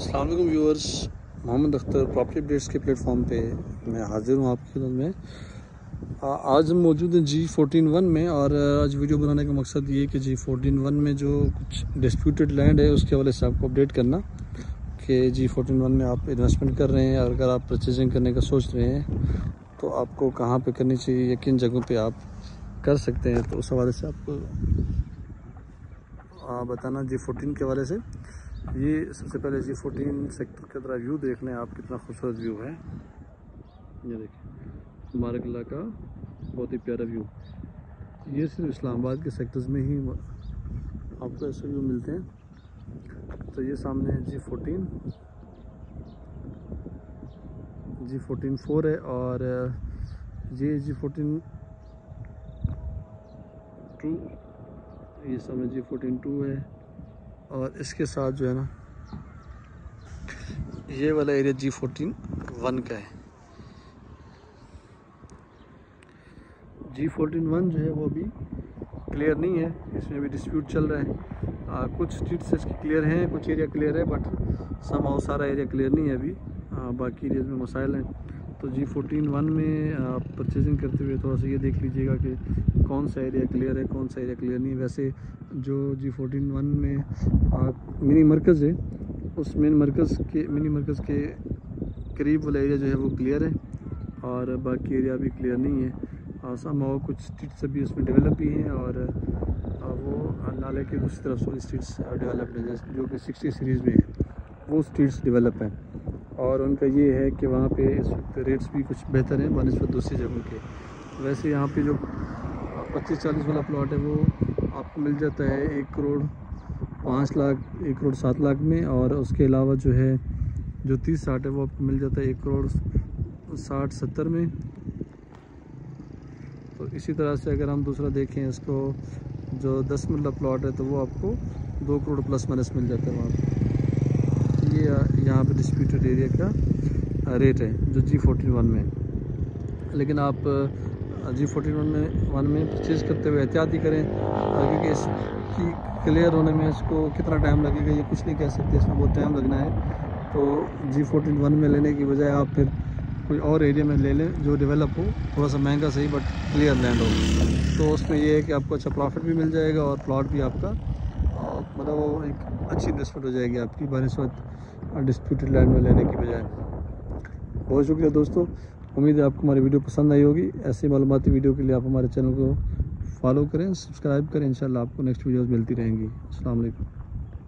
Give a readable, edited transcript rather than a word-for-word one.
अस्सलाम वालेकुम viewers, Mohammad Akhtar property updates के प्लेटफॉर्म पे मैं हाजिर हूँ आपकी खिदमत में। आज हम मौजूद हैं G14-1 में और आज वीडियो बनाने का मकसद ये है कि G14-1 में जो कुछ डिस्प्यूटेड लैंड है उसके हवाले से आपको अपडेट करना कि G14-1 में आप इन्वेस्टमेंट कर रहे हैं और अगर आप परचेजिंग करने का सोच रहे हैं तो आपको कहाँ पे करनी चाहिए या किन जगहों पे आप कर सकते हैं, तो उस हवाले से आपको बताना। G14 के हवाले से ये सबसे पहले G14 सेक्टर का तरह व्यू देख लें आप, कितना खूबसूरत व्यू है। ये देखिए मुबारक अल्लाह का बहुत ही प्यारा व्यू। ये सिर्फ इस्लामाबाद के सेक्टर्स में ही आपको ऐसे व्यू मिलते हैं। तो ये सामने है G14-4 है और ये G14-2, ये सामने G14-2 है और इसके साथ जो है ना ये वाला एरिया G14-1 का है। G14-1 जो है वो अभी क्लियर नहीं है, इसमें भी डिस्प्यूट चल रहा है। कुछ स्ट्रीट्स इसकी क्लियर हैं, कुछ एरिया क्लियर है, बट समहाउ सारा एरिया क्लियर नहीं है अभी। बाकी एरियाज में मसाइल हैं। तो G14-1 में आप परचेजिंग करते हुए थोड़ा सा ये देख लीजिएगा कि कौन सा एरिया क्लियर है, कौन सा एरिया क्लियर नहीं है। वैसे जो G14-1 में मिनी मरकज़ है, उस मिनी मरकज़ के करीब वाला एरिया जो है वो क्लियर है और बाकी एरिया भी क्लियर नहीं है। समहाउ कुछ स्ट्रीट्स अभी उसमें डेवलप भी हैं और वो नाले के दूसरी तरफ वाली स्ट्रीट्स डेवलप्ड है, जैसे जो कि 60 सीरीज़ में है, वो स्ट्रीट्स डेवलप हैं। और उनका ये है कि वहाँ पे इस वक्त रेट्स भी कुछ बेहतर हैं बनिस्बत दूसरी जगहों के। वैसे यहाँ पे जो 25-40 वाला प्लॉट है वो आपको मिल जाता है 1 करोड़ 5 लाख, 1 करोड़ 7 लाख में, और उसके अलावा जो है जो 30-60 है वो आपको मिल जाता है 1 करोड़ 60-70 में। तो इसी तरह से अगर हम दूसरा देखें इसको, जो 10 मरला प्लॉट है तो वो आपको 2 करोड़ प्लस माइनस मिल जाता है वहाँ पर। ये यहाँ पे डिस्प्यूटेड एरिया का रेट है जो G14-1 में। लेकिन आप G14-1 में परचेज़ करते हुए एहतियात ही करें, क्योंकि इसकी क्लियर होने में इसको कितना टाइम लगेगा ये कुछ नहीं कह सकते, इसमें बहुत टाइम लगना है। तो G14-1 में लेने की बजाय आप फिर कोई और एरिया में ले लें जो डेवलप हो, थोड़ा सा महंगा सही बट क्लियर लैंड हो। तो उसमें ये है कि आपको अच्छा प्रॉफिट भी मिल जाएगा और प्लॉट भी आपका मतलब वो एक अच्छी इन्वेस्टमेंट हो जाएगी आपकी बनिस्बत डिस्प्यूटेड लैंड में लेने की बजाय। बहुत शुक्रिया दोस्तों, उम्मीद है आपको हमारी वीडियो पसंद आई होगी। ऐसी मालूमाती वीडियो के लिए आप हमारे चैनल को फॉलो करें, सब्सक्राइब करें। इंशाल्लाह आपको नेक्स्ट वीडियोस मिलती रहेंगी। अस्सलाम वालेकुम।